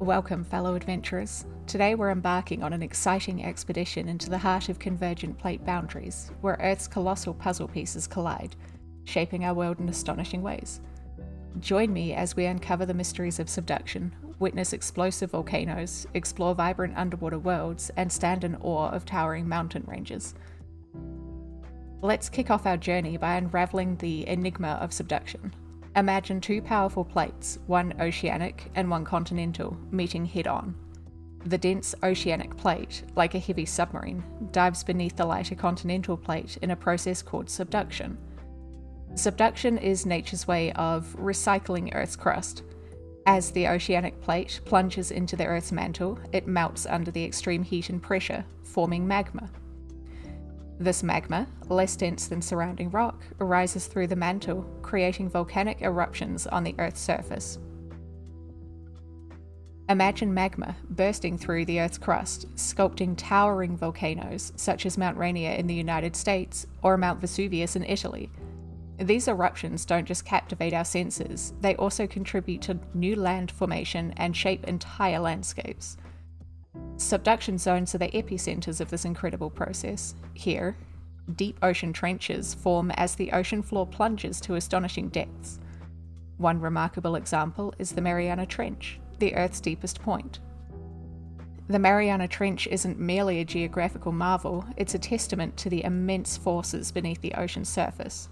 Welcome, fellow adventurers. Today we're embarking on an exciting expedition into the heart of convergent plate boundaries, where Earth's colossal puzzle pieces collide, shaping our world in astonishing ways. Join me as we uncover the mysteries of subduction, witness explosive volcanoes, explore vibrant underwater worlds, and stand in awe of towering mountain ranges. Let's kick off our journey by unraveling the enigma of subduction. Imagine two powerful plates, one oceanic and one continental, meeting head-on. The dense oceanic plate, like a heavy submarine, dives beneath the lighter continental plate in a process called subduction. Subduction is nature's way of recycling Earth's crust. As the oceanic plate plunges into the Earth's mantle, it melts under the extreme heat and pressure, forming magma. This magma, less dense than surrounding rock, rises through the mantle, creating volcanic eruptions on the Earth's surface. Imagine magma bursting through the Earth's crust, sculpting towering volcanoes such as Mount Rainier in the United States or Mount Vesuvius in Italy. These eruptions don't just captivate our senses, they also contribute to new land formation and shape entire landscapes. Subduction zones are the epicenters of this incredible process. Here, deep ocean trenches form as the ocean floor plunges to astonishing depths. One remarkable example is the Mariana Trench, the Earth's deepest point. The Mariana Trench isn't merely a geographical marvel, it's a testament to the immense forces beneath the ocean's surface.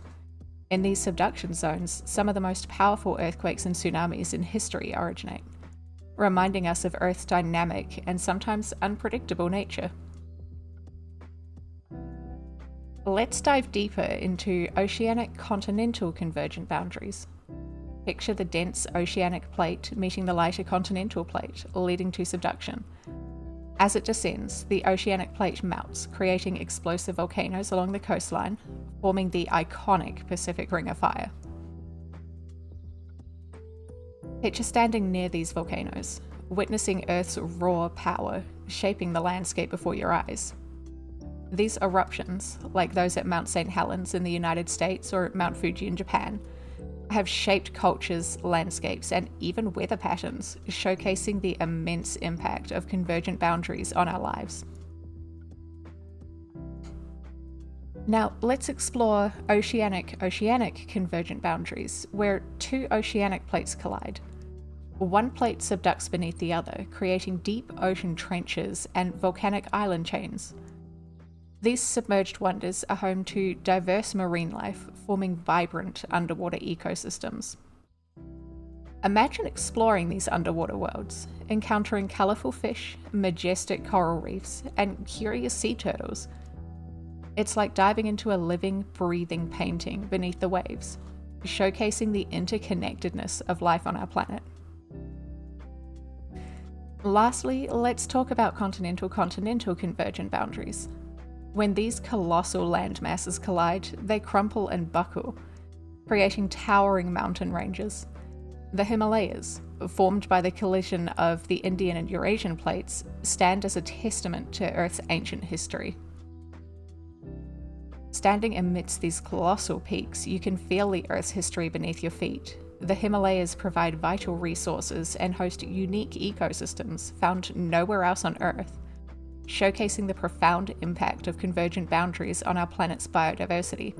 In these subduction zones, some of the most powerful earthquakes and tsunamis in history originate, reminding us of Earth's dynamic and sometimes unpredictable nature. Let's dive deeper into oceanic-continental convergent boundaries. Picture the dense oceanic plate meeting the lighter continental plate, leading to subduction. As it descends, the oceanic plate melts, creating explosive volcanoes along the coastline, forming the iconic Pacific Ring of Fire. Picture standing near these volcanoes, witnessing Earth's raw power, shaping the landscape before your eyes. These eruptions, like those at Mount St. Helens in the United States or Mount Fuji in Japan, have shaped cultures, landscapes, and even weather patterns, showcasing the immense impact of convergent boundaries on our lives. Now, let's explore oceanic convergent boundaries, where two oceanic plates collide. One plate subducts beneath the other, creating deep ocean trenches and volcanic island chains. These submerged wonders are home to diverse marine life, forming vibrant underwater ecosystems. Imagine exploring these underwater worlds, encountering colourful fish, majestic coral reefs, and curious sea turtles. It's like diving into a living, breathing painting beneath the waves, showcasing the interconnectedness of life on our planet. Lastly, let's talk about continental convergent boundaries. When these colossal land masses collide, they crumple and buckle, creating towering mountain ranges. The Himalayas, formed by the collision of the Indian and Eurasian plates, stand as a testament to Earth's ancient history. Standing amidst these colossal peaks, you can feel the Earth's history beneath your feet. The Himalayas provide vital resources and host unique ecosystems found nowhere else on Earth, showcasing the profound impact of convergent boundaries on our planet's biodiversity.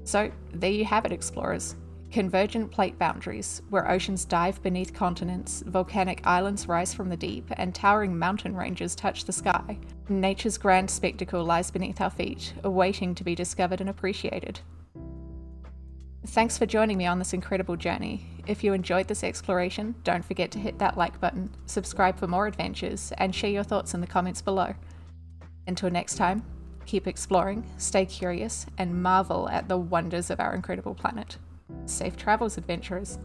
So, there you have it, explorers. Convergent plate boundaries, where oceans dive beneath continents, volcanic islands rise from the deep, and towering mountain ranges touch the sky. Nature's grand spectacle lies beneath our feet, awaiting to be discovered and appreciated. Thanks for joining me on this incredible journey. If you enjoyed this exploration, don't forget to hit that like button, subscribe for more adventures, and share your thoughts in the comments below. Until next time, keep exploring, stay curious, and marvel at the wonders of our incredible planet. Safe travels, adventurers.